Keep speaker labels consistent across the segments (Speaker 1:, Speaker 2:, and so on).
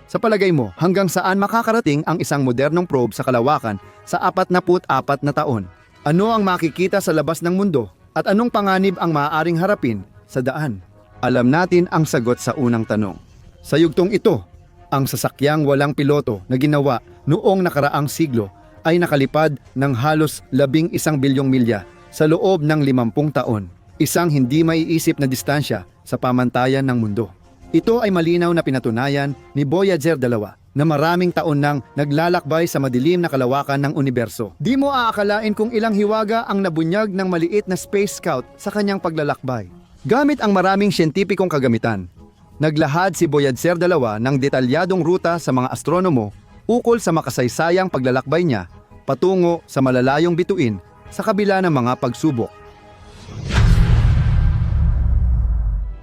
Speaker 1: Sa palagay mo, hanggang saan makakarating ang isang modernong probe sa kalawakan sa 44 na taon? Ano ang makikita sa labas ng mundo? At anong panganib ang maaaring harapin sa daan? Alam natin ang sagot sa unang tanong. Sa yugtong ito, ang sasakyang walang piloto na ginawa noong nakaraang siglo ay nakalipad ng halos 11 bilyong milya sa loob ng 50 taon. Isang hindi maiisip na distansya sa pamantayan ng mundo. Ito ay malinaw na pinatunayan ni Voyager 2 na maraming taon nang naglalakbay sa madilim na kalawakan ng universo. Di mo aakalain kung ilang hiwaga ang nabunyag ng maliit na space scout sa kanyang paglalakbay. Gamit ang maraming siyentipikong kagamitan, naglahad si Voyager 2 ng detalyadong ruta sa mga astronomo ukol sa makasaysayang paglalakbay niya patungo sa malalayong bituin sa kabila ng mga pagsubok.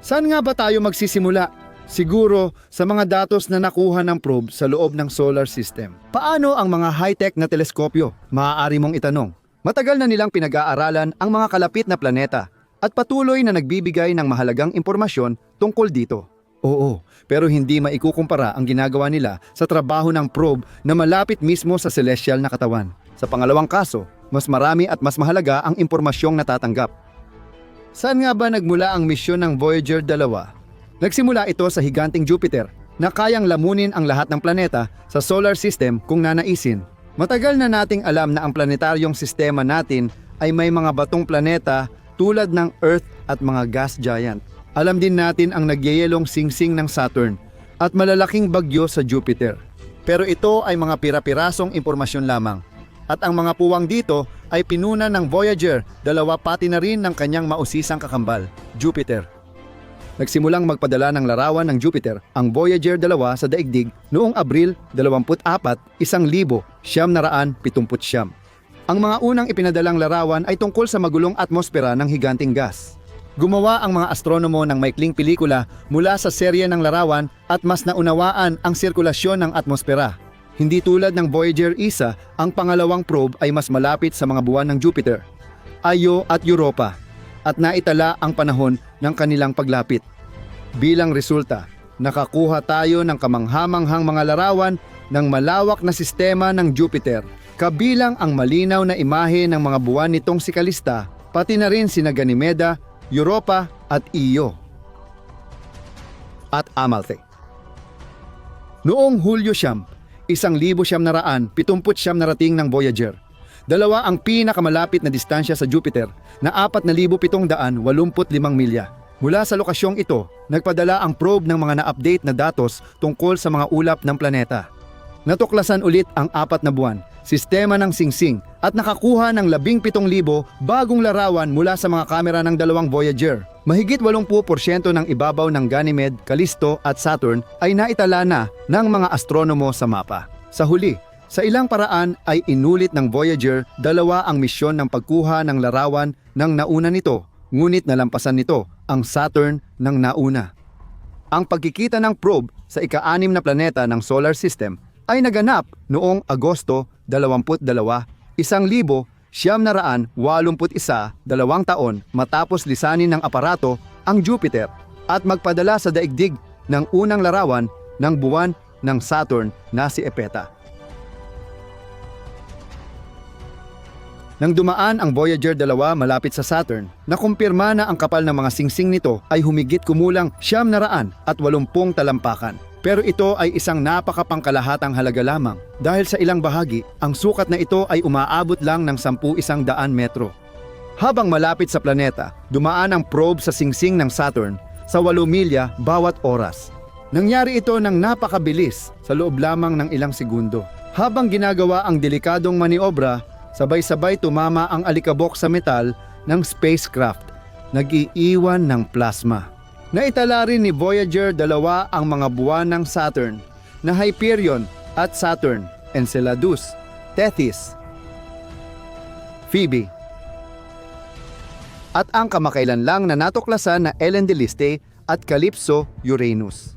Speaker 1: Saan nga ba tayo magsisimula? Siguro sa mga datos na nakuha ng probe sa loob ng solar system. Paano ang mga high-tech na teleskopyo? Maaari mong itanong. Matagal na nilang pinag-aaralan ang mga kalapit na planeta at patuloy na nagbibigay ng mahalagang impormasyon tungkol dito. Oo, pero hindi maikukumpara ang ginagawa nila sa trabaho ng probe na malapit mismo sa celestial na katawan. Sa pangalawang kaso, mas marami at mas mahalaga ang impormasyong natatanggap. Saan nga ba nagmula ang misyon ng Voyager 2? Nagsimula ito sa higanting Jupiter na kayang lamunin ang lahat ng planeta sa solar system kung nanaisin. Matagal na nating alam na ang planetaryong sistema natin ay may mga batong planeta tulad ng Earth at mga gas giant. Alam din natin ang nagyayelong singsing ng Saturn at malalaking bagyo sa Jupiter. Pero ito ay mga pira-pirasong impormasyon lamang. At ang mga puwang dito ay pinuna ng Voyager 2 pati na rin ng kanyang mausisang kakambal, Jupiter. Nagsimulang magpadala ng larawan ng Jupiter ang Voyager 2 sa daigdig noong Abril 24, 1979. Ang mga unang ipinadalang larawan ay tungkol sa magulong atmosfera ng higanting gas. Gumawa ang mga astronomo ng maikling pelikula mula sa serye ng larawan at mas naunawaan ang sirkulasyon ng atmosfera. Hindi tulad ng Voyager 1, ang pangalawang probe ay mas malapit sa mga buwan ng Jupiter, Io at Europa, at naitala ang panahon ng kanilang paglapit. Bilang resulta, nakakuha tayo ng kamanghamanghang mga larawan ng malawak na sistema ng Jupiter, kabilang ang malinaw na imahe ng mga buwan nitong si Callista, pati na rin sina Ganymede, Europa at Io at Amalthea. Noong Hulyo 1979 na rating ng Voyager. Dalawa ang pinakamalapit na distansya sa Jupiter na 4,785 milya. Mula sa lokasyong ito, nagpadala ang probe ng mga na-update na datos tungkol sa mga ulap ng planeta. Natuklasan ulit ang 4 na buwan, sistema ng singsing at nakakuha ng 17,000 bagong larawan mula sa mga kamera ng dalawang Voyager. Mahigit 80% ng ibabaw ng Ganymede, Callisto at Saturn ay naitala na ng mga astronomo sa mapa. Sa huli, sa ilang paraan ay inulit ng Voyager 2 ang misyon ng pagkuha ng larawan ng nauna nito, ngunit nalampasan nito ang Saturn ng nauna. Ang pagkikita ng probe sa ika-6 na planeta ng solar system ay naganap noong Agosto 22, 1981, 2 taon matapos lisanin ng aparato ang Jupiter at magpadala sa daigdig ng unang larawan ng buwan ng Saturn na si Epeta. Nang dumaan ang Voyager 2 malapit sa Saturn, nakumpirma na ang kapal ng mga singsing nito ay humigit kumulang 980 talampakan. Pero ito ay isang napakapangkalahatang halaga lamang dahil sa ilang bahagi, ang sukat na ito ay umaabot lang ng 10,100 metro. Habang malapit sa planeta, dumaan ang probe sa singsing ng Saturn sa 8 milya bawat oras. Nangyari ito ng napakabilis sa loob lamang ng ilang segundo. Habang ginagawa ang delikadong maniobra, sabay-sabay tumama ang alikabok sa metal ng spacecraft, nag-iiwan ng plasma. Naitala rin ni Voyager 2 ang mga buwan ng Saturn na Hyperion at Saturn, Enceladus, Tethys, Phoebe, at ang kamakailan lang na natuklasan na Elendiliste at Calypso, Uranus.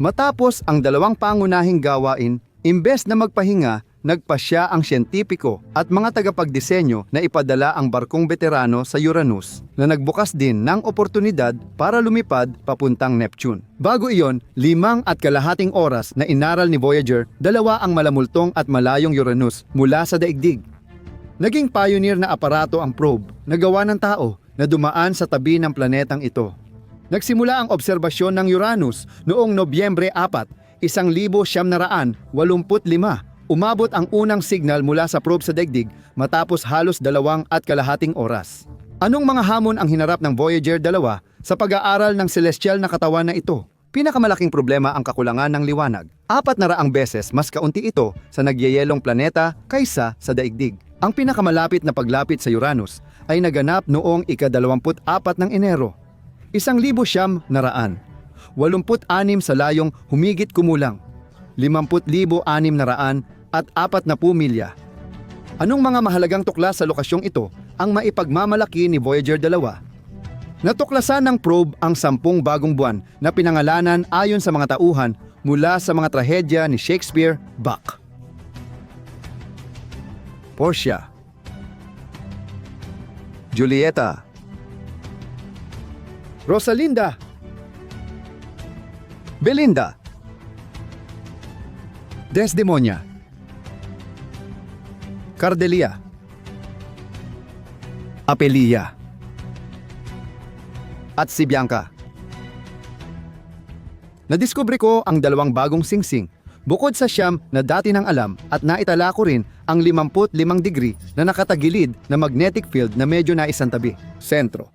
Speaker 1: Matapos ang dalawang pangunahing gawain, imbes na magpahinga, nagpasya ang siyentipiko at mga tagapagdisenyo na ipadala ang barkong veterano sa Uranus na nagbukas din ng oportunidad para lumipad papuntang Neptune. Bago iyon, 5.5 oras na inaral ni Voyager, 2 ang malamultong at malayong Uranus mula sa daigdig. Naging pioneer na aparato ang probe na gawa ng tao na dumaan sa tabi ng planetang ito. Nagsimula ang obserbasyon ng Uranus noong Nobyembre 4, 1985. Umabot ang unang signal mula sa probe sa daigdig matapos halos 2.5 oras. Anong mga hamon ang hinarap ng Voyager 2 sa pag-aaral ng celestial na katawan na ito? Pinakamalaking problema ang kakulangan ng liwanag. 400 beses mas kaunti ito sa nagyayelong planeta kaysa sa daigdig. Ang pinakamalapit na paglapit sa Uranus ay naganap noong ika-24 ng Enero. 1,900. 86 sa layong humigit kumulang. 50,600 at 40 milya. Anong mga mahalagang tuklas sa lokasyong ito ang maipagmamalaki ni Voyager 2? Natuklasan ng probe ang 10 bagong buwan na pinangalanan ayon sa mga tauhan mula sa mga trahedya ni Shakespeare, Bach. Portia, Julieta, Rosalinda, Belinda, Desdemonia, Cardelia, Apelia, at si Bianca. Nadiskubre ko ang 2 bagong singsing, bukod sa siyam na dati nang alam, at naitala ko rin ang 55 degree na nakatagilid na magnetic field na medyo naisantabi, sentro.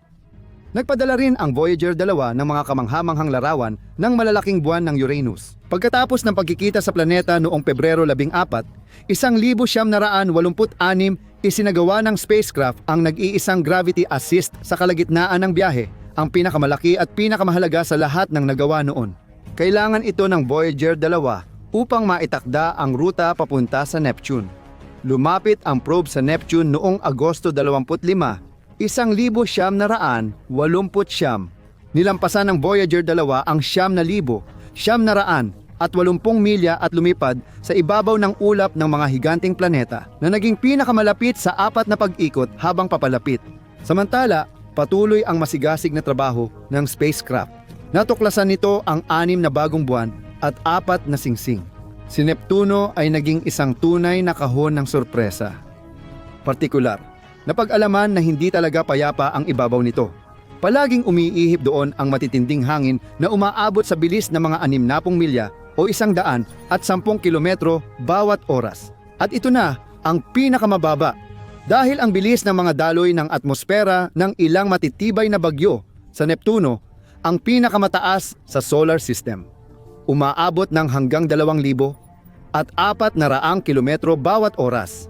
Speaker 1: Nagpadala rin ang Voyager 2 ng mga kamanghamanghang larawan ng malalaking buwan ng Uranus. Pagkatapos ng pagkikita sa planeta noong Pebrero 14, 1986, isinagawa ng spacecraft ang nag-iisang gravity assist sa kalagitnaan ng biyahe, ang pinakamalaki at pinakamahalaga sa lahat ng nagawa noon. Kailangan ito ng Voyager 2 upang maitakda ang ruta papunta sa Neptune. Lumapit ang probe sa Neptune noong Agosto 25, 1989. Nilampasan ng Voyager 2 ang 9,980 milya at lumipad sa ibabaw ng ulap ng mga higanting planeta na naging pinakamalapit sa 4 na pag-ikot habang papalapit. Samantala, patuloy ang masigasig na trabaho ng spacecraft. Natuklasan nito ang 6 na bagong buwan at 4 na singsing. Si Neptuno ay naging isang tunay na kahon ng sorpresa. Partikular, napag-alaman na hindi talaga payapa ang ibabaw nito. Palaging umiihip doon ang matitinding hangin na umaabot sa bilis ng mga 60 milya o 110 kilometro bawat oras. At ito na ang pinakamababa dahil ang bilis ng mga daloy ng atmosfera ng ilang matitibay na bagyo sa Neptuno ang pinakamataas sa solar system. Umaabot ng hanggang 2,000 at 400 kilometro bawat oras.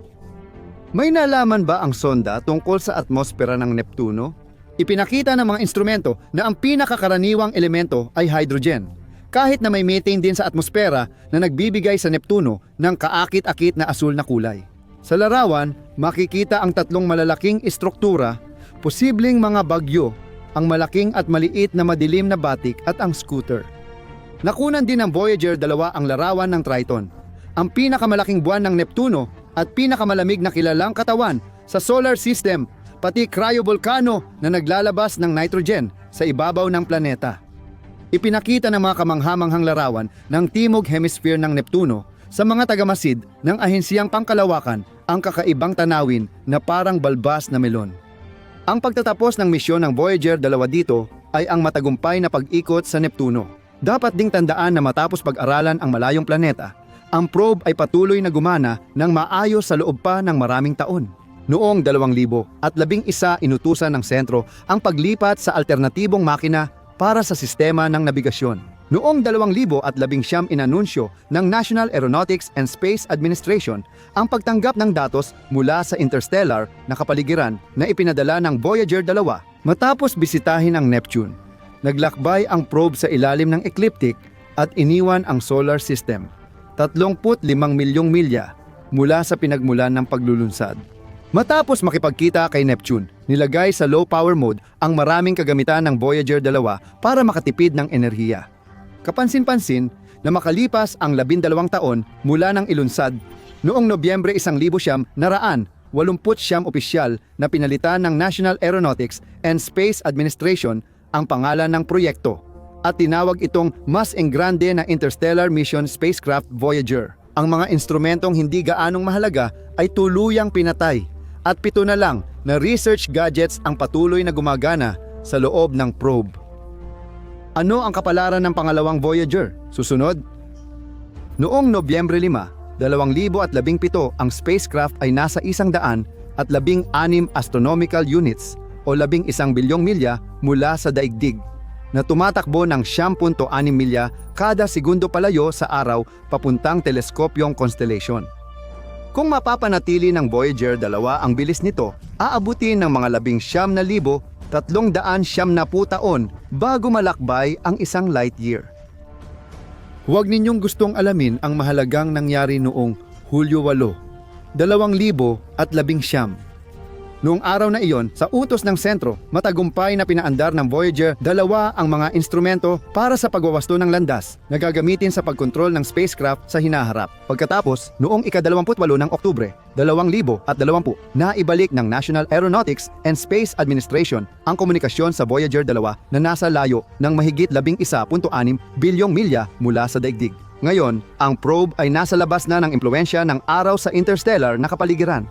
Speaker 1: May nalaman ba ang sonda tungkol sa atmosfera ng Neptuno? Ipinakita ng mga instrumento na ang pinakakaraniwang elemento ay hydrogen, kahit na may methane din sa atmosfera na nagbibigay sa Neptuno ng kaakit-akit na asul na kulay. Sa larawan, makikita ang 3 malalaking istruktura, posibleng mga bagyo, ang malaking at maliit na madilim na batik at ang scooter. Nakunan din ng Voyager 2 ang larawan ng Triton, ang pinakamalaking buwan ng Neptuno at pinakamalamig na kilalang katawan sa solar system, pati cryovolcano na naglalabas ng nitrogen sa ibabaw ng planeta. Ipinakita ng mga kamanghamanghang larawan ng Timog Hemisphere ng Neptuno sa mga tagamasid ng Ahensiyang Pangkalawakan ang kakaibang tanawin na parang balbas na melon. Ang pagtatapos ng misyon ng Voyager 2 dito ay ang matagumpay na pag-ikot sa Neptuno. Dapat ding tandaan na matapos pag-aralan ang malayong planeta, ang probe ay patuloy na gumana ng maayos sa loob pa ng maraming taon. Noong 2011, inutusan ng sentro ang paglipat sa alternatibong makina para sa sistema ng nabigasyon. Noong 2019, inanunsyo ng National Aeronautics and Space Administration ang pagtanggap ng datos mula sa interstellar na kapaligiran na ipinadala ng Voyager 2 matapos bisitahin ang Neptune. Naglakbay ang probe sa ilalim ng ecliptic at iniwan ang solar system, 35 milyong milya mula sa pinagmulan ng paglulunsad. Matapos makipagkita kay Neptune, nilagay sa low power mode ang maraming kagamitan ng Voyager 2 para makatipid ng enerhiya. Kapansin-pansin na makalipas ang 12 taon mula ng ilunsad, Noong Nobyembre 1989, opisyal na pinalitan ng National Aeronautics and Space Administration ang pangalan ng proyekto at tinawag itong mas engrande na interstellar mission spacecraft Voyager. Ang mga instrumentong hindi gaanong mahalaga ay tuluyang pinatay at 7 na lang na research gadgets ang patuloy na gumagana sa loob ng probe. Ano ang kapalaran ng pangalawang Voyager? Susunod. Noong Nobyembre 5, 2017, ang spacecraft ay nasa 116 astronomical units o 11 bilyong milya mula sa daigdig, na tumatakbo ng 10.6 milya kada segundo palayo sa araw papuntang teleskopyong constellation. Kung mapapanatili ng Voyager 2 ang bilis nito, aabutin ng mga 19,370 taon bago malakbay ang isang light year. Huwag ninyong gustong alamin ang mahalagang nangyari noong Hulyo 8, 2019. Noong araw na iyon, sa utos ng sentro, matagumpay na pinaandar ng Voyager 2 ang mga instrumento para sa pagwawasto ng landas na gagamitin sa pagkontrol ng spacecraft sa hinaharap. Pagkatapos, noong ika-28 ng Oktubre, 2020, naibalik ng National Aeronautics and Space Administration ang komunikasyon sa Voyager 2 na nasa layo ng mahigit 11.6 bilyong milya mula sa daigdig. Ngayon, ang probe ay nasa labas na ng impluwensya ng araw sa interstellar na kapaligiran.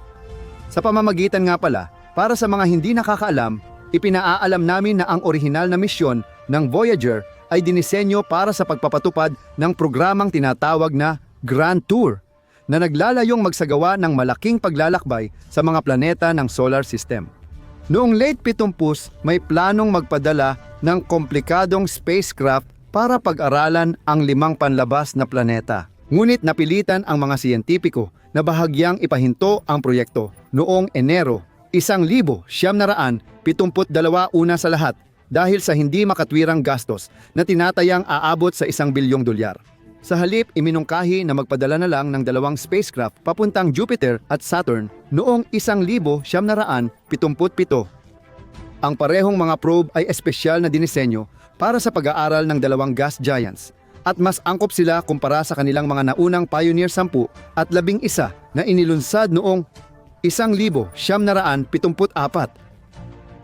Speaker 1: Sa pamamagitan nga pala, para sa mga hindi nakakaalam, ipinaaalam namin na ang orihinal na misyon ng Voyager ay dinisenyo para sa pagpapatupad ng programang tinatawag na Grand Tour, na naglalayong magsagawa ng malaking paglalakbay sa mga planeta ng solar system. Noong late 70s, may planong magpadala ng komplikadong spacecraft para pag-aralan ang 5 panlabas na planeta. Ngunit napilitan ang mga siyentipiko na bahagyang ipahinto ang proyekto noong Enero 1972 una sa lahat dahil sa hindi makatwirang gastos na tinatayang aabot sa $1 bilyong. Sa halip, iminungkahi na magpadala na lang ng 2 spacecraft papuntang Jupiter at Saturn noong 1977. Ang parehong mga probe ay espesyal na dinisenyo para sa pag-aaral ng 2 gas giants, at mas angkop sila kumpara sa kanilang mga naunang Pioneer 10 at 11 na inilunsad noong 1974.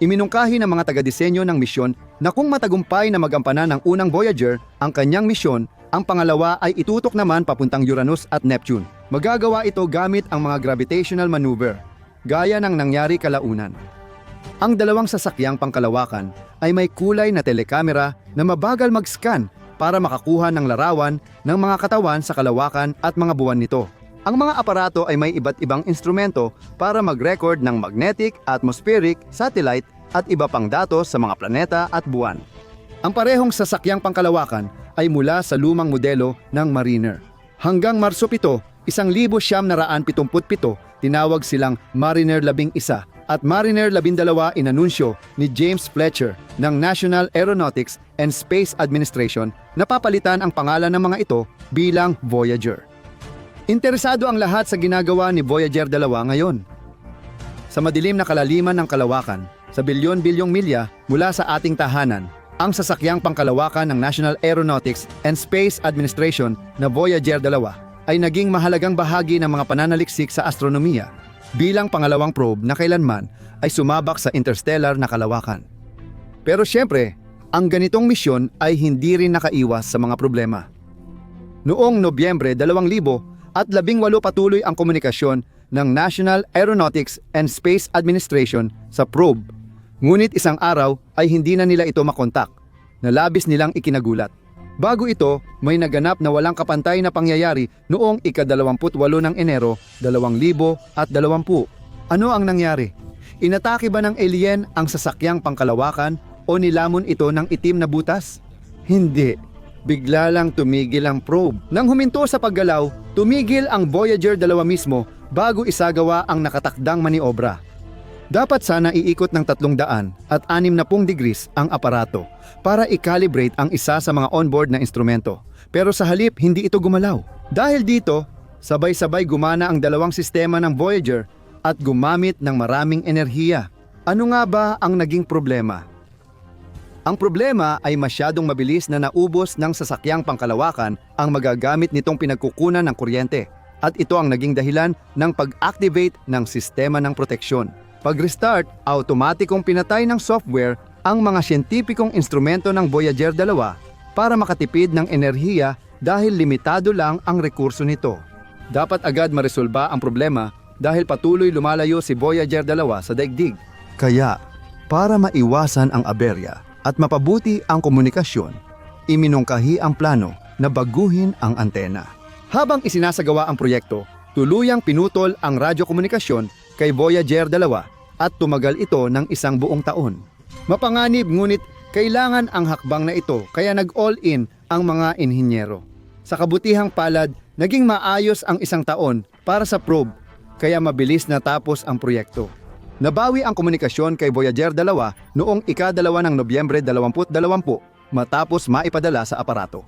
Speaker 1: Iminungkahi ng mga taga-disenyo ng misyon na kung matagumpay na magampanan ng unang Voyager ang kanyang misyon, ang pangalawa ay itutok naman papuntang Uranus at Neptune. Magagawa ito gamit ang mga gravitational maneuver, gaya ng nangyari kalaunan. Ang 2 sasakyang pangkalawakan ay may kulay na telekamera na mabagal mag-scan para makakuha ng larawan ng mga katawan sa kalawakan at mga buwan nito. Ang mga aparato ay may iba't ibang instrumento para mag-record ng magnetic, atmospheric, satellite at iba pang datos sa mga planeta at buwan. Ang parehong sasakyang pangkalawakan ay mula sa lumang modelo ng Mariner. Hanggang Marso 7, 1977, tinawag silang Mariner 11 at Mariner 12 inanunsyo ni James Fletcher ng National Aeronautics and Space Administration na papalitan ang pangalan ng mga ito bilang Voyager. Interesado ang lahat sa ginagawa ni Voyager 2 ngayon. Sa madilim na kalaliman ng kalawakan, sa bilyon-bilyong milya mula sa ating tahanan, ang sasakyang pangkalawakan ng National Aeronautics and Space Administration na Voyager 2 ay naging mahalagang bahagi ng mga pananaliksik sa astronomiya bilang pangalawang probe na kailanman ay sumabak sa interstellar na kalawakan. Pero siyempre, ang ganitong misyon ay hindi rin nakaiwas sa mga problema. Noong Nobyembre 2018, patuloy ang komunikasyon ng National Aeronautics and Space Administration sa probe. Ngunit isang araw ay hindi na nila ito makontak, na labis nilang ikinagulat. Bago ito, may naganap na walang kapantay na pangyayari noong ika-28 ng Enero 2020. Ano ang nangyari? Inatake ba ng alien ang sasakyang pangkalawakan o nilamon ito ng itim na butas? Hindi. Bigla lang tumigil ang probe. Nang huminto sa paggalaw, tumigil ang Voyager 2 mismo bago isagawa ang nakatakdang maniobra. Dapat sana iikot ng 360 degrees ang aparato para i-calibrate ang isa sa mga onboard na instrumento. Pero sa halip, hindi ito gumalaw. Dahil dito, sabay-sabay gumana ang 2 sistema ng Voyager at gumamit ng maraming enerhiya. Ano nga ba ang naging problema? Ang problema ay masyadong mabilis na naubos ng sasakyang pangkalawakan ang magagamit nitong pinagkukunan ng kuryente at ito ang naging dahilan ng pag-activate ng sistema ng proteksyon. Pag-restart, automatikong pinatay ng software ang mga siyentipikong instrumento ng Voyager 2 para makatipid ng enerhiya dahil limitado lang ang rekurso nito. Dapat agad maresolba ang problema dahil patuloy lumalayo si Voyager 2 sa daigdig. Kaya, para maiwasan ang aberya at mapabuti ang komunikasyon, iminungkahi ang plano na baguhin ang antena. Habang isinasagawa ang proyekto, tuluyang pinutol ang radyokomunikasyon kay Voyager 2 at tumagal ito ng 1 buong taon. Mapanganib ngunit kailangan ang hakbang na ito kaya nag-all-in ang mga inhinyero. Sa kabutihang palad, naging maayos ang 1 taon para sa probe kaya mabilis natapos ang proyekto. Nabawi ang komunikasyon kay Voyager 2 noong ika-2 ng Nobyembre 2020 matapos maipadala sa aparato.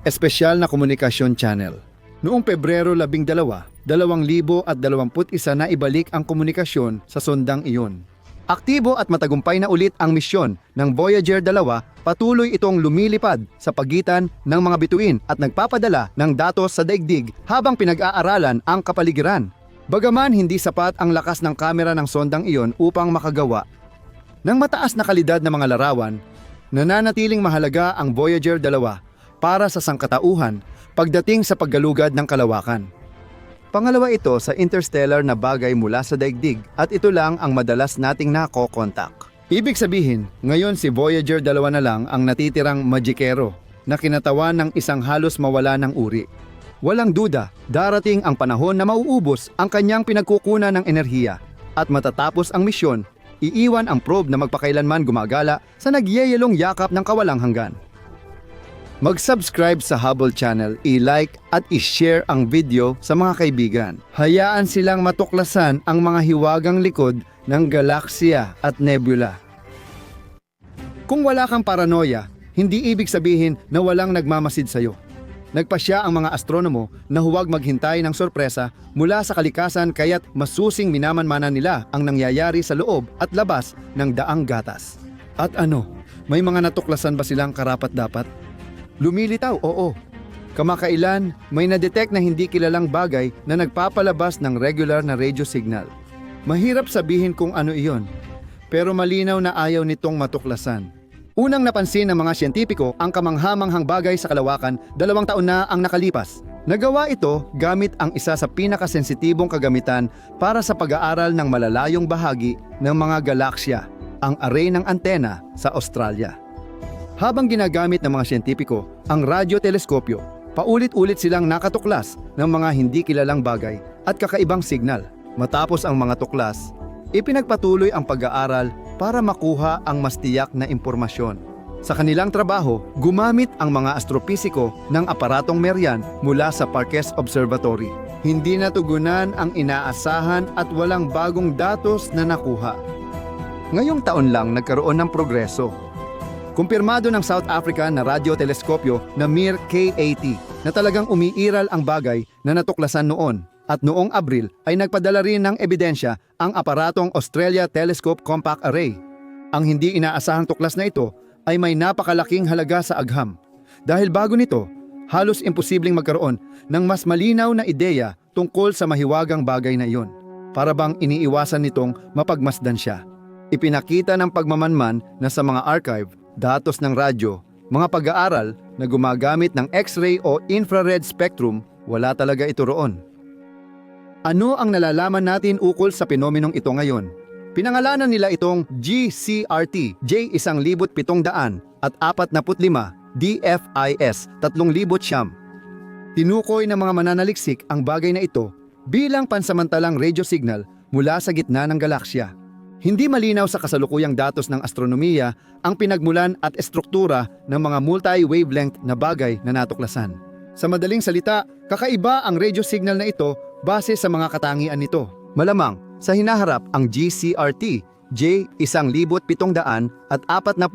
Speaker 1: Espesyal na Komunikasyon Channel. Noong Pebrero 12, 2021 na ibalik ang komunikasyon sa sondang iyon. Aktibo at matagumpay na ulit ang misyon ng Voyager 2, patuloy itong lumilipad sa pagitan ng mga bituin at nagpapadala ng datos sa daigdig habang pinag-aaralan ang kapaligiran. Bagaman hindi sapat ang lakas ng kamera ng sondang iyon upang makagawa ng mataas na kalidad na mga larawan, nananatiling mahalaga ang Voyager 2 para sa sangkatauhan pagdating sa paggalugad ng kalawakan. Pangalawa ito sa interstellar na bagay mula sa daigdig at ito lang ang madalas nating nakokontak. Ibig sabihin, ngayon si Voyager 2 na lang ang natitirang magikero na kinatawan ng isang halos mawala ng uri. Walang duda, darating ang panahon na mauubos ang kanyang pinagkukunan ng enerhiya at matatapos ang misyon, iiwan ang probe na magpakailanman gumagala sa nagyayelong yakap ng kawalang hanggan. Mag-subscribe sa Hubble Channel, i-like at i-share ang video sa mga kaibigan. Hayaan silang matuklasan ang mga hiwagang likod ng galaksya at nebula. Kung wala kang paranoia, hindi ibig sabihin na walang nagmamasid sa'yo. Nagpasya ang mga astronomo na huwag maghintay ng sorpresa mula sa kalikasan kaya't masusing minamanmanan nila ang nangyayari sa loob at labas ng daang gatas. At ano, may mga natuklasan ba silang karapat-dapat? Lumilitaw, oo. Kamakailan, may na-detect na hindi kilalang bagay na nagpapalabas ng regular na radio signal. Mahirap sabihin kung ano iyon, pero malinaw na ayaw nitong matuklasan. Unang napansin ng mga siyentipiko ang kamanghamanghang bagay sa kalawakan 2 taon na ang nakalipas. Nagawa ito gamit ang isa sa pinakasensitibong kagamitan para sa pag-aaral ng malalayong bahagi ng mga galaksya, ang array ng antena sa Australia. Habang ginagamit ng mga siyentipiko ang radyoteleskopyo, paulit-ulit silang nakatuklas ng mga hindi kilalang bagay at kakaibang signal. Matapos ang mga tuklas, ipinagpatuloy ang pag-aaral para makuha ang mas tiyak na impormasyon. Sa kanilang trabaho, gumamit ang mga astropisiko ng aparatong Merian mula sa Parkes Observatory. Hindi natugunan ang inaasahan at walang bagong datos na nakuha. Ngayong taon lang nagkaroon ng progreso. Kumpirmado ng South Africa na radyoteleskopyo na Mir K80 na talagang umiiral ang bagay na natuklasan noon at noong Abril ay nagpadala rin ng ebidensya ang aparatong Australia Telescope Compact Array. Ang hindi inaasahang tuklas na ito ay may napakalaking halaga sa agham. Dahil bago nito, halos imposibleng magkaroon ng mas malinaw na ideya tungkol sa mahiwagang bagay na iyon. Para bang iniiwasan nitong mapagmasdan siya. Ipinakita ng pagmamanman na sa mga archive, datos ng radyo, mga pag-aaral na gumagamit ng X-ray o infrared spectrum, wala talaga ito roon. Ano ang nalalaman natin ukol sa penomenong ito ngayon? Pinangalanan nila itong GCRT J1700 at 45 DFIS 3000. Tinukoy ng mga mananaliksik ang bagay na ito bilang pansamantalang radio signal mula sa gitna ng galaksya. Hindi malinaw sa kasalukuyang datos ng astronomiya ang pinagmulan at estruktura ng mga multi-wavelength na bagay na natuklasan. Sa madaling salita, kakaiba ang radio signal na ito base sa mga katangian nito. Malamang, sa hinaharap ang GCRT J1700 at 45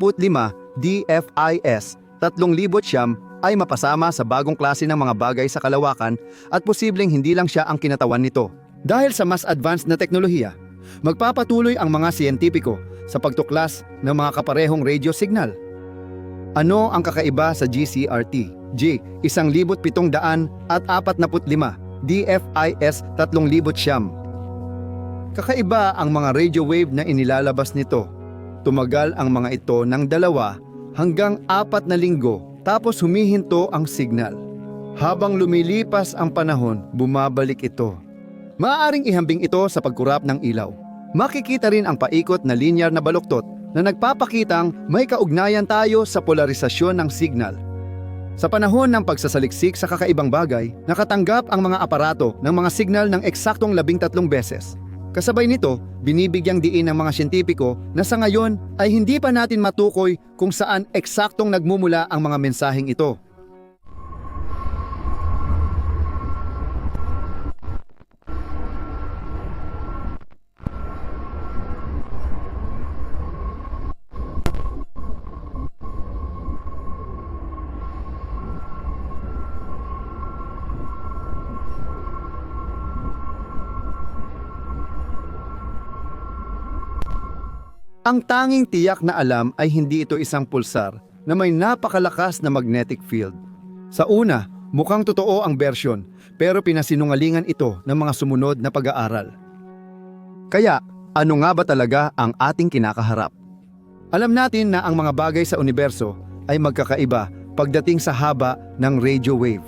Speaker 1: DFIS 3000 ay mapasama sa bagong klase ng mga bagay sa kalawakan at posibleng hindi lang siya ang kinatawan nito. Dahil sa mas advanced na teknolohiya, magpapatuloy ang mga siyentipiko sa pagtuklas ng mga kaparehong radio signal. Ano ang kakaiba sa GCRT G 1,745, DFIS 3,000. Kakaiba ang mga radio wave na inilalabas nito. Tumagal ang mga ito ng 2 hanggang 4 na linggo tapos humihinto ang signal. Habang lumilipas ang panahon, bumabalik ito. Maaaring ihambing ito sa pagkurap ng ilaw. Makikita rin ang paikot na linear na baluktot na nagpapakitang may kaugnayan tayo sa polarisasyon ng signal. Sa panahon ng pagsasaliksik sa kakaibang bagay, nakatanggap ang mga aparato ng mga signal ng eksaktong 13 beses. Kasabay nito, binibigyang diin ng mga siyentipiko na sa ngayon ay hindi pa natin matukoy kung saan eksaktong nagmumula ang mga mensaheng ito. Ang tanging tiyak na alam ay hindi ito isang pulsar na may napakalakas na magnetic field. Sa una, mukhang totoo ang bersyon pero pinasinungalingan ito ng mga sumunod na pag-aaral. Kaya, ano nga ba talaga ang ating kinakaharap? Alam natin na ang mga bagay sa universo ay magkakaiba pagdating sa haba ng radio wave.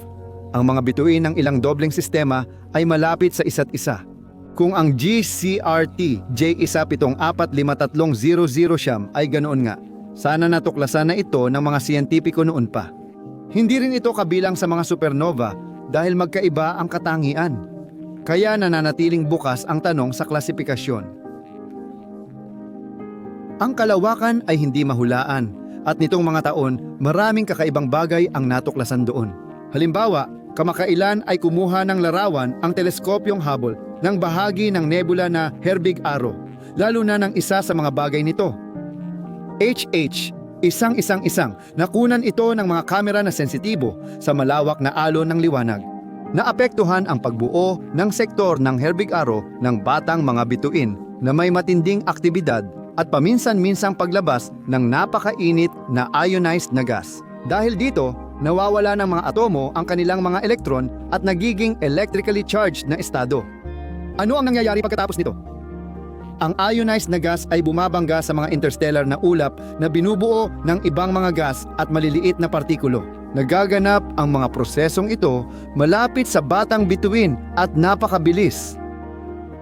Speaker 1: Ang mga bituin ng ilang dobleng sistema ay malapit sa isa't isa. Kung ang GCRT J1745300 ay ganoon nga, sana natuklasan na ito ng mga siyentipiko noon pa. Hindi rin ito kabilang sa mga supernova dahil magkaiba ang katangian. Kaya nananatiling bukas ang tanong sa klasifikasyon. Ang kalawakan ay hindi mahulaan at nitong mga taon maraming kakaibang bagay ang natuklasan doon. Halimbawa, kamakailan ay kumuha ng larawan ang teleskopyong Hubble ng bahagi ng nebula na Herbig Arrow, lalo na ng isa sa mga bagay nito. HH, isang-isang-isang, nakunan ito ng mga kamera na sensitibo sa malawak na alon ng liwanag. Naapektuhan ang pagbuo ng sektor ng Herbig Arrow ng batang mga bituin na may matinding aktibidad at paminsan-minsang paglabas ng napakainit na ionized na gas. Dahil dito, nawawala ng mga atomo ang kanilang mga elektron at nagiging electrically charged na estado. Ano ang nangyayari pagkatapos nito? Ang ionized na gas ay bumabangga sa mga interstellar na ulap na binubuo ng ibang mga gas at maliliit na partikulo. Nagaganap ang mga prosesong ito malapit sa batang bituin at napakabilis.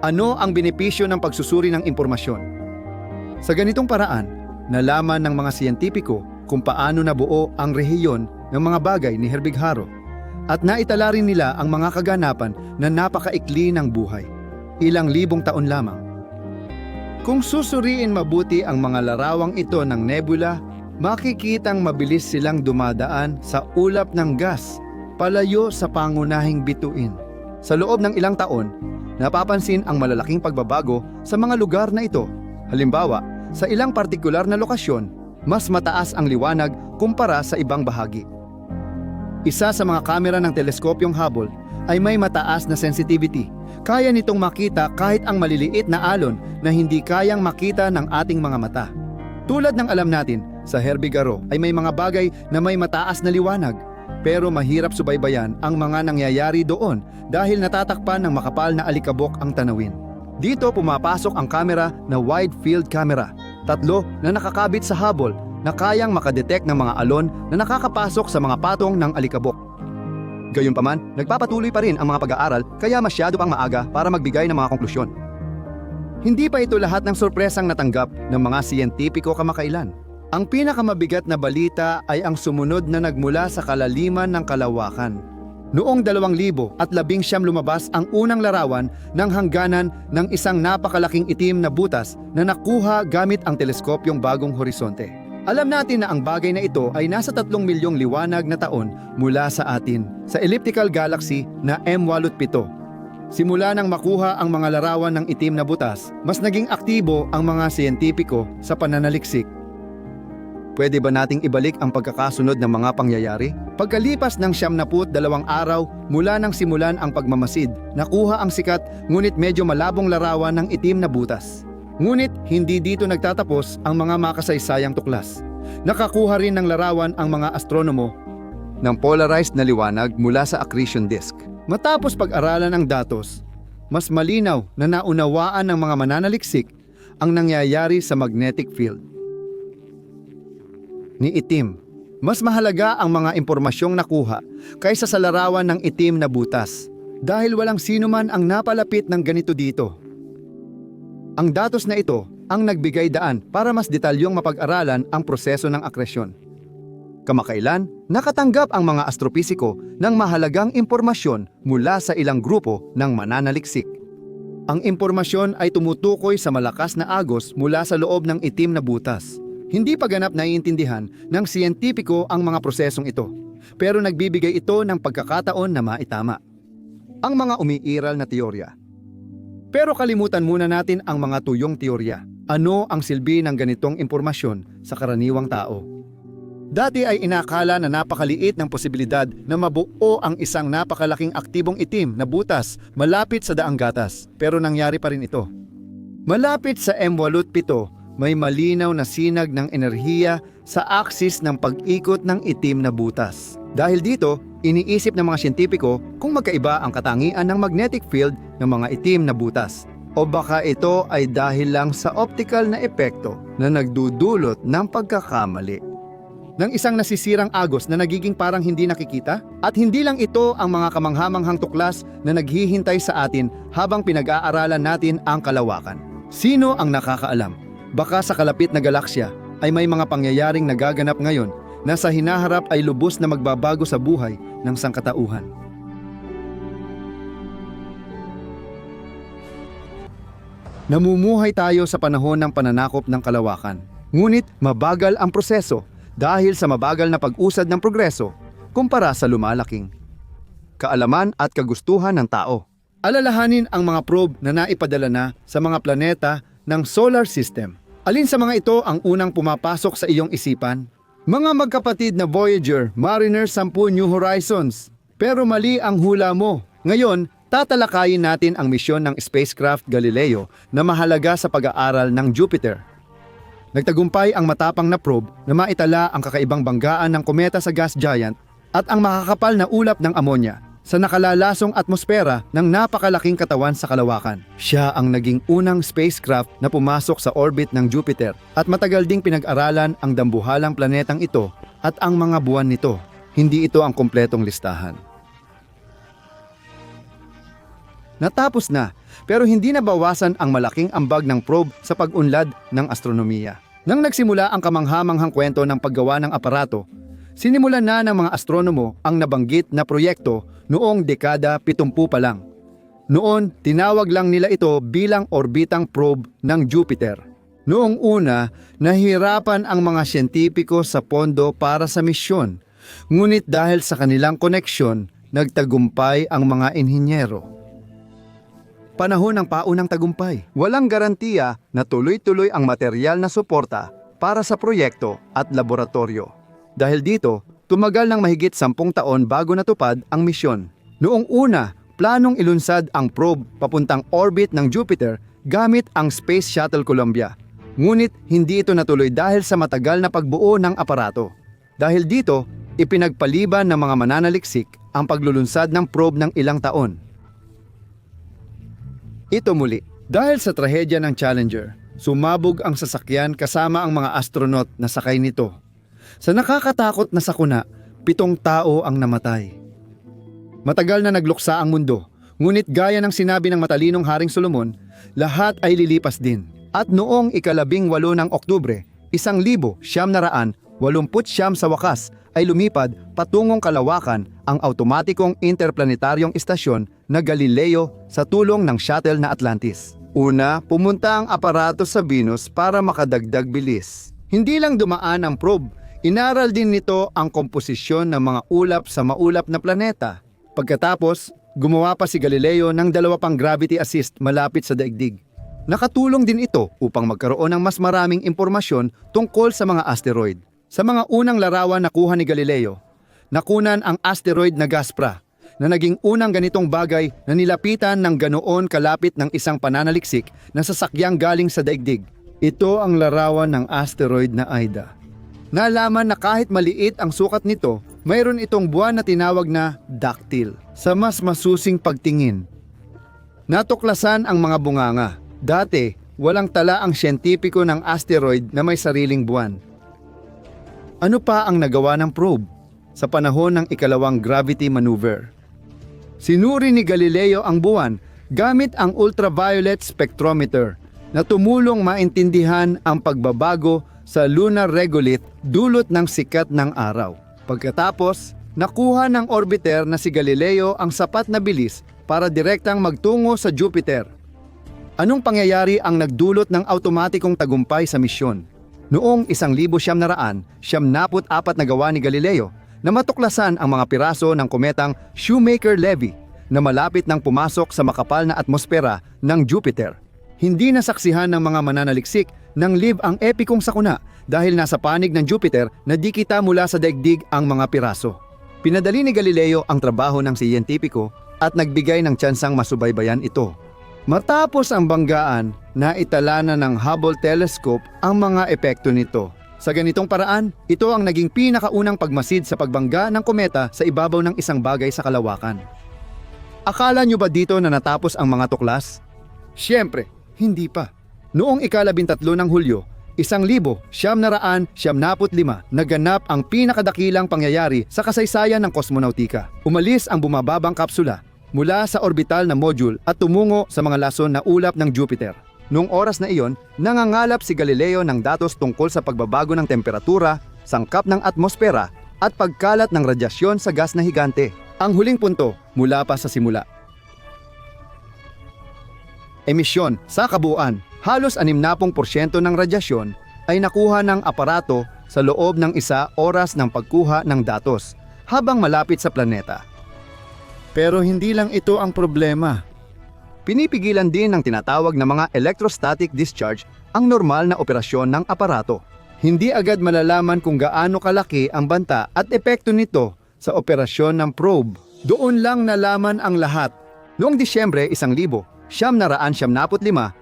Speaker 1: Ano ang benepisyo ng pagsusuri ng impormasyon? Sa ganitong paraan, nalaman ng mga siyentipiko kung paano nabuo ang rehiyon ng mga bagay ni Herbig Arrow at naitala rin nila ang mga kaganapan na napakaikli ng buhay. Ilang libong taon lamang. Kung susuriin mabuti ang mga larawang ito ng nebula, makikitang mabilis silang dumadaan sa ulap ng gas, palayo sa pangunahing bituin. Sa loob ng ilang taon, napapansin ang malalaking pagbabago sa mga lugar na ito. Halimbawa, sa ilang partikular na lokasyon, mas mataas ang liwanag kumpara sa ibang bahagi. Isa sa mga kamera ng teleskopyong Hubble ay may mataas na sensitivity. Kaya nitong makita kahit ang maliliit na alon na hindi kayang makita ng ating mga mata. Tulad ng alam natin, sa Herbig Arrow ay may mga bagay na may mataas na liwanag, pero mahirap subaybayan ang mga nangyayari doon dahil natatakpan ng makapal na alikabok ang tanawin. Dito pumapasok ang kamera na wide field camera, 3 na nakakabit sa Hubble na kayang makadetect ng mga alon na nakakapasok sa mga patong ng alikabok. Gayunpaman, nagpapatuloy pa rin ang mga pag-aaral kaya masyado pang maaga para magbigay ng mga konklusyon. Hindi pa ito lahat ng sorpresang natanggap ng mga siyentipiko kamakailan. Ang pinakamabigat na balita ay ang sumunod na nagmula sa kalaliman ng kalawakan. Noong 2019 lumabas ang unang larawan ng hangganan ng isang napakalaking itim na butas na nakuha gamit ang teleskopyong Bagong Horizonte. Alam natin na ang bagay na ito ay nasa 3 milyong liwanag na taon mula sa atin, sa elliptical galaxy na M87. Simula nang makuha ang mga larawan ng itim na butas, mas naging aktibo ang mga siyentipiko sa pananaliksik. Pwede ba nating ibalik ang pagkakasunod ng mga pangyayari? Pagkalipas ng 72 araw mula nang simulan ang pagmamasid, nakuha ang sikat ngunit medyo malabong larawan ng itim na butas. Ngunit hindi dito nagtatapos ang mga makasaysayang tuklas. Nakakuha rin ng larawan ang mga astronomo ng polarized na liwanag mula sa accretion disk. Matapos pag-aralan ang datos, mas malinaw na naunawaan ng mga mananaliksik ang nangyayari sa magnetic field. Ni itim, mas mahalaga ang mga impormasyong nakuha kaysa sa larawan ng itim na butas dahil walang sino man ang napalapit ng ganito dito. Ang datos na ito ang nagbigay daan para mas detalyong mapag-aralan ang proseso ng akresyon. Kamakailan, nakatanggap ang mga astropisiko ng mahalagang impormasyon mula sa ilang grupo ng mananaliksik. Ang impormasyon ay tumutukoy sa malakas na agos mula sa loob ng itim na butas. Hindi pa ganap naiintindihan ng siyentipiko ang mga prosesong ito, pero nagbibigay ito ng pagkakataon na maitama ang mga umiiral na teorya. Pero kalimutan muna natin ang mga tuyong teorya. Ano ang silbi ng ganitong impormasyon sa karaniwang tao? Dati ay inakala na napakaliit ng posibilidad na mabuo ang isang napakalaking aktibong itim na butas malapit sa daang gatas, pero nangyari pa rin ito. Malapit sa M87, may malinaw na sinag ng enerhiya sa aksis ng pag-ikot ng itim na butas. Dahil dito, iniisip ng mga siyentipiko kung magkaiba ang katangian ng magnetic field ng mga itim na butas. O baka ito ay dahil lang sa optical na epekto na nagdudulot ng pagkakamali ng isang nasisirang agos na nagiging parang hindi nakikita? At hindi lang ito ang mga kamanghamanghang tuklas na naghihintay sa atin habang pinag-aaralan natin ang kalawakan. Sino ang nakakaalam? Baka sa kalapit na galaksya ay may mga pangyayaring nagaganap ngayon na sa hinaharap ay lubos na magbabago sa buhay ng sangkatauhan. Namumuhay tayo sa panahon ng pananakop ng kalawakan. Ngunit mabagal ang proseso dahil sa mabagal na pag-usad ng progreso kumpara sa lumalaking kaalaman at kagustuhan ng tao. Alalahanin ang mga probe na naipadala na sa mga planeta ng solar system. Alin sa mga ito ang unang pumapasok sa iyong isipan? Mga magkapatid na Voyager, Mariner 10 New Horizons. Pero mali ang hula mo. Ngayon, tatalakayin natin ang misyon ng spacecraft Galileo na mahalaga sa pag-aaral ng Jupiter. Nagtagumpay ang matapang na probe na maitala ang kakaibang banggaan ng kometa sa gas giant at ang makakapal na ulap ng ammonia sa nakalalasong atmosfera ng napakalaking katawan sa kalawakan. Siya ang naging unang spacecraft na pumasok sa orbit ng Jupiter at matagal ding pinag-aralan ang dambuhalang planetang ito at ang mga buwan nito. Hindi ito ang kompletong listahan. Natapos na, pero hindi nabawasan ang malaking ambag ng probe sa pag-unlad ng astronomiya. Nang nagsimula ang kamanghamanghang kwento ng paggawa ng aparato, sinimulan na ng mga astronomo ang nabanggit na proyekto noong dekada 70 pa lang. Noon, tinawag lang nila ito bilang orbitang probe ng Jupiter. Noong una, nahirapan ang mga siyentipiko sa pondo para sa misyon. Ngunit dahil sa kanilang koneksyon, nagtagumpay ang mga inhinyero. Panahon ng paunang tagumpay. Walang garantiya na tuloy-tuloy ang material na suporta para sa proyekto at laboratorio. Dahil dito, tumagal ng mahigit 10 taon bago natupad ang misyon. Noong una, planong ilunsad ang probe papuntang orbit ng Jupiter gamit ang Space Shuttle Columbia. Ngunit hindi ito natuloy dahil sa matagal na pagbuo ng aparato. Dahil dito, ipinagpaliban ng mga mananaliksik ang paglulunsad ng probe ng ilang taon. Ito muli, dahil sa trahedya ng Challenger, sumabog ang sasakyan kasama ang mga astronaut na sakay nito. Sa nakakatakot na sakuna, 7 tao ang namatay. Matagal na nagluksa ang mundo, ngunit gaya ng sinabi ng matalinong Haring Solomon, lahat ay lilipas din. At noong ika-18 ng Oktubre, 1989 sa wakas ay lumipad patungong kalawakan ang automatikong interplanetaryong istasyon na Galileo sa tulong ng shuttle na Atlantis. Una, pumunta ang aparato sa Venus para makadagdag bilis. Hindi lang dumaan ang probe, inaral din nito ang komposisyon ng mga ulap sa maulap na planeta. Pagkatapos, gumawa pa si Galileo ng 2 pang gravity assist malapit sa daigdig. Nakatulong din ito upang magkaroon ng mas maraming impormasyon tungkol sa mga asteroid. Sa mga unang larawan na kuha ni Galileo, nakunan ang asteroid na Gaspra, na naging unang ganitong bagay na nilapitan ng ganoon kalapit ng isang pananaliksik na sasakyang galing sa daigdig. Ito ang larawan ng asteroid na Ida. Nalaman na kahit maliit ang sukat nito, mayroon itong buwan na tinawag na dactyl sa mas masusing pagtingin. Natuklasan ang mga bunganga. Dati, walang tala ang siyentipiko ng asteroid na may sariling buwan. Ano pa ang nagawa ng probe sa panahon ng ikalawang gravity maneuver? Sinuri ni Galileo ang buwan gamit ang ultraviolet spectrometer na tumulong maintindihan ang pagbabago sa lunar regolith dulot ng sikat ng araw. Pagkatapos, nakuha ng orbiter na si Galileo ang sapat na bilis para direktang magtungo sa Jupiter. Anong pangyayari ang nagdulot ng automatikong tagumpay sa misyon? Noong 1974 na gawa ni Galileo na matuklasan ang mga piraso ng kometang Shoemaker-Levy na malapit nang pumasok sa makapal na atmosfera ng Jupiter. Hindi nasaksihan ng mga mananaliksik ng Liv ang epikong sakuna dahil nasa panig ng Jupiter na di kita mula sa daigdig ang mga piraso. Pinadali ni Galileo ang trabaho ng siyentipiko at nagbigay ng tsansang masubaybayan ito. Matapos ang banggaan, naitala na ng Hubble Telescope ang mga epekto nito. Sa ganitong paraan, ito ang naging pinakaunang pagmasid sa pagbangga ng kometa sa ibabaw ng isang bagay sa kalawakan. Akala nyo ba dito na natapos ang mga tuklas? Siyempre, hindi pa. Noong ika-13 ng Hulyo, 1975, naganap ang pinakadakilang pangyayari sa kasaysayan ng kosmonautika. Umalis ang bumababang kapsula mula sa orbital na module at tumungo sa mga lason na ulap ng Jupiter. Noong oras na iyon, nangangalap si Galileo ng datos tungkol sa pagbabago ng temperatura, sangkap ng atmosfera at pagkalat ng radyasyon sa gas na higante. Ang huling punto mula pa sa simula. Emisyon sa kabuuan. Halos 60% ng radyasyon ay nakuha ng aparato sa loob ng 1 oras ng pagkuha ng datos habang malapit sa planeta. Pero hindi lang ito ang problema. Pinipigilan din ng tinatawag na mga electrostatic discharge ang normal na operasyon ng aparato. Hindi agad malalaman kung gaano kalaki ang banta at epekto nito sa operasyon ng probe. Doon lang nalaman ang lahat. Noong Disyembre 1975,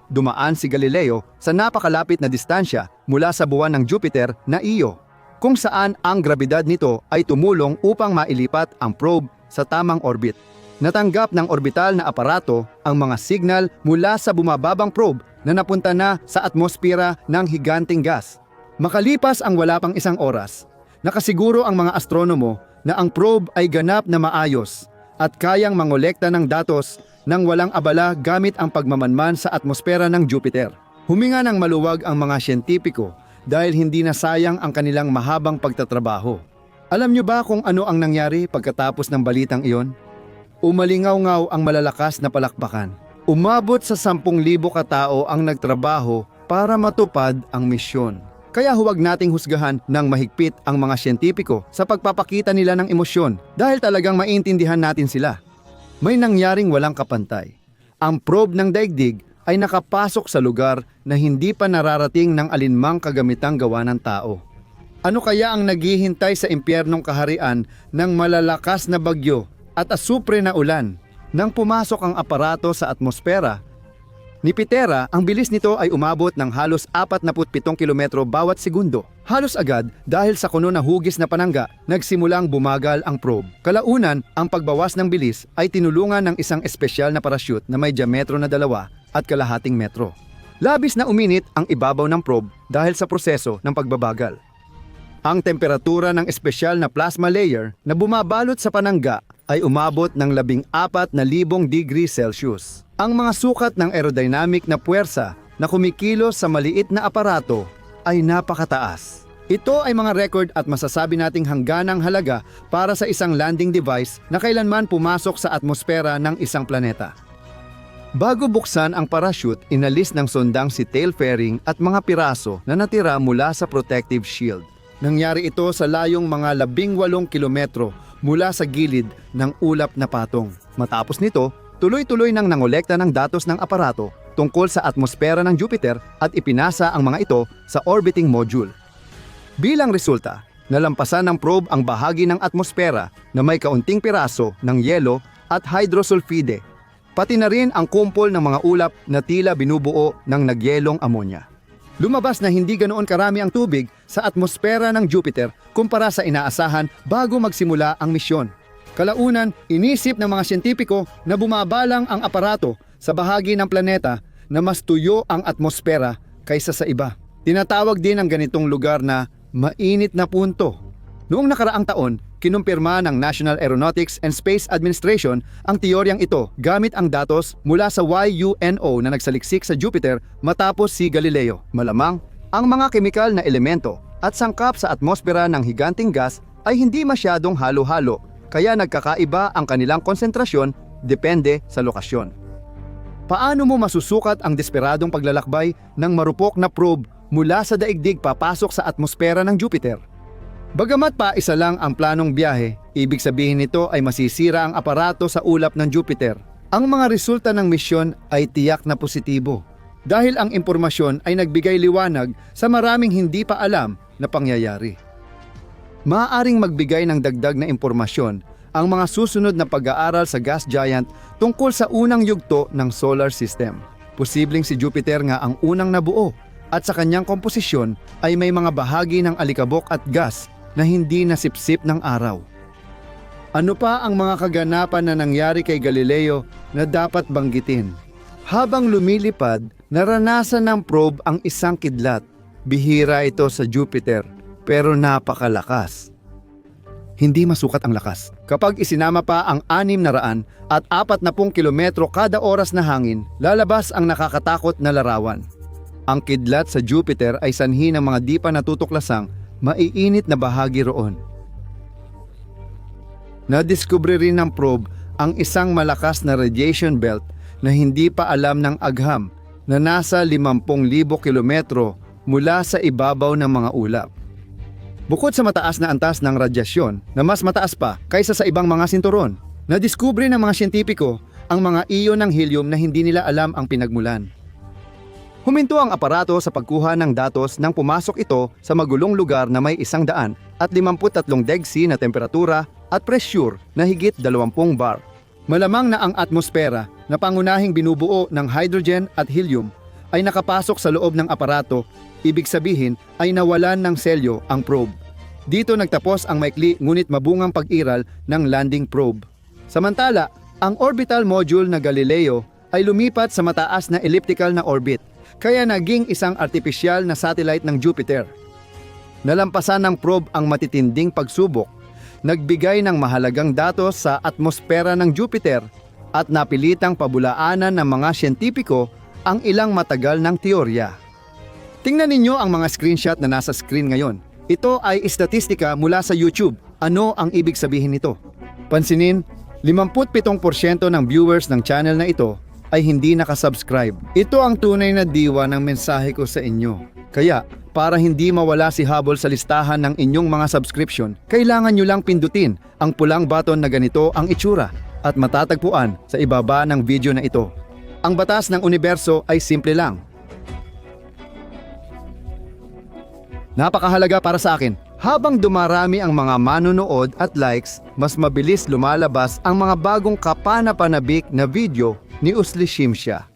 Speaker 1: dumaan si Galileo sa napakalapit na distansya mula sa buwan ng Jupiter na Io, kung saan ang grabidad nito ay tumulong upang mailipat ang probe sa tamang orbit. Natanggap ng orbital na aparato ang mga signal mula sa bumababang probe na napunta na sa atmosfera ng higanting gas. Makalipas ang wala pang 1 oras, nakasiguro ang mga astronomo na ang probe ay ganap na maayos at kayang mangolekta ng datos nang walang abala gamit ang pagmamanman sa atmosfera ng Jupiter. Huminga ng maluwag ang mga siyentipiko dahil hindi na sayang ang kanilang mahabang pagtatrabaho. Alam niyo ba kung ano ang nangyari pagkatapos ng balitang iyon? Umalingaw-ngaw ang malalakas na palakpakan. Umabot sa 10,000 katao ang nagtrabaho para matupad ang misyon. Kaya huwag nating husgahan ng mahigpit ang mga siyentipiko sa pagpapakita nila ng emosyon dahil talagang maintindihan natin sila. May nangyaring walang kapantay. Ang probe ng daigdig ay nakapasok sa lugar na hindi pa nararating ng alinmang kagamitang gawa ng tao. Ano kaya ang naghihintay sa impyernong kaharian ng malalakas na bagyo at asupre na ulan? Nang pumasok ang aparato sa atmosfera ni Pitera, ang bilis nito ay umabot ng halos 47 kilometro bawat segundo. Halos agad dahil sa kuno na hugis na panangga, nagsimulang bumagal ang probe. Kalaunan, ang pagbawas ng bilis ay tinulungan ng isang espesyal na parachute na may diametro na 2.5 metro. Labis na uminit ang ibabaw ng probe dahil sa proseso ng pagbabagal. Ang temperatura ng espesyal na plasma layer na bumabalot sa panangga ay umabot ng 14,000 degrees Celsius. Ang mga sukat ng aerodynamic na puwersa na kumikilos sa maliit na aparato ay napakataas. Ito ay mga record at masasabi nating hangganang halaga para sa isang landing device na kailanman pumasok sa atmosfera ng isang planeta. Bago buksan ang parachute, inalis ng sondang si tail fairing at mga piraso na natira mula sa protective shield. Nangyari ito sa layong mga 18 kilometro mula sa gilid ng ulap na patong. Matapos nito, tuloy-tuloy nang nangolekta ng datos ng aparato tungkol sa atmosfera ng Jupiter at ipinasa ang mga ito sa orbiting module. Bilang resulta, nalampasan ng probe ang bahagi ng atmosfera na may kaunting piraso ng yelo at hydrosulfide, pati na rin ang kumpol ng mga ulap na tila binubuo ng nagyelong amonya. Lumabas na hindi ganoon karami ang tubig sa atmosfera ng Jupiter kumpara sa inaasahan bago magsimula ang misyon. Kalaunan, inisip ng mga siyentipiko na bumabalang ang aparato sa bahagi ng planeta na mas tuyo ang atmosfera kaysa sa iba. Tinatawag din ang ganitong lugar na mainit na punto. Noong nakaraang taon, kinumpirma ng National Aeronautics and Space Administration ang teoryang ito gamit ang datos mula sa YUNO na nagsaliksik sa Jupiter matapos si Galileo. Malamang, ang mga kemikal na elemento at sangkap sa atmosfera ng higanting gas ay hindi masyadong halo-halo, kaya nagkakaiba ang kanilang konsentrasyon depende sa lokasyon. Paano mo masusukat ang desperadong paglalakbay ng marupok na probe mula sa daigdig papasok sa atmosfera ng Jupiter? Bagamat pa isa lang ang planong biyahe, ibig sabihin nito ay masisira ang aparato sa ulap ng Jupiter. Ang mga resulta ng misyon ay tiyak na positibo dahil ang impormasyon ay nagbigay liwanag sa maraming hindi pa alam na pangyayari. Maaaring magbigay ng dagdag na impormasyon ang mga susunod na pag-aaral sa gas giant tungkol sa unang yugto ng solar system. Posibleng si Jupiter nga ang unang nabuo at sa kanyang komposisyon ay may mga bahagi ng alikabok at gas na hindi nasipsip ng araw. Ano pa ang mga kaganapan na nangyari kay Galileo na dapat banggitin? Habang lumilipad, naranasan ng probe ang isang kidlat. Bihira ito sa Jupiter, pero napakalakas. Hindi masukat ang lakas. Kapag isinama pa ang 600 at 40 kilometro kada oras na hangin, lalabas ang nakakatakot na larawan. Ang kidlat sa Jupiter ay sanhi ng mga di pa natutuklasang maiinit na bahagi roon. Nadiskubre rin ng probe ang isang malakas na radiation belt na hindi pa alam ng agham na nasa 50,000 kilometro mula sa ibabaw ng mga ulap. Bukod sa mataas na antas ng radyasyon na mas mataas pa kaysa sa ibang mga sinturon, nadiskubre ng mga siyentipiko ang mga iyon ng helium na hindi nila alam ang pinagmulan. Huminto ang aparato sa pagkuha ng datos nang pumasok ito sa magulong lugar na may 153 degsi na temperatura at pressure na higit 20 bar. Malamang na ang atmosfera na pangunahing binubuo ng hydrogen at helium ay nakapasok sa loob ng aparato, ibig sabihin ay nawalan ng selyo ang probe. Dito nagtapos ang maikli ngunit mabungang pag-iral ng landing probe. Samantala, ang orbital module na Galileo ay lumipat sa mataas na elliptical na orbit, kaya naging isang artipisyal na satellite ng Jupiter. Nalampasan ng probe ang matitinding pagsubok, nagbigay ng mahalagang datos sa atmosfera ng Jupiter at napilitang pabulaanan ng mga siyentipiko ang ilang matagal ng teorya. Tingnan ninyo ang mga screenshot na nasa screen ngayon. Ito ay istatistika mula sa YouTube. Ano ang ibig sabihin nito? Pansinin, 57% ng viewers ng channel na ito ay hindi nakasubscribe. Ito ang tunay na diwa ng mensahe ko sa inyo. Kaya, para hindi mawala si Hubble sa listahan ng inyong mga subscription, kailangan nyo lang pindutin ang pulang button na ganito ang itsura at matatagpuan sa ibaba ng video na ito. Ang batas ng universo ay simple lang. Napakahalaga para sa akin. Habang dumarami ang mga manonood at likes, mas mabilis lumalabas ang mga bagong kapanapanabik na video ni Usli Shimsha.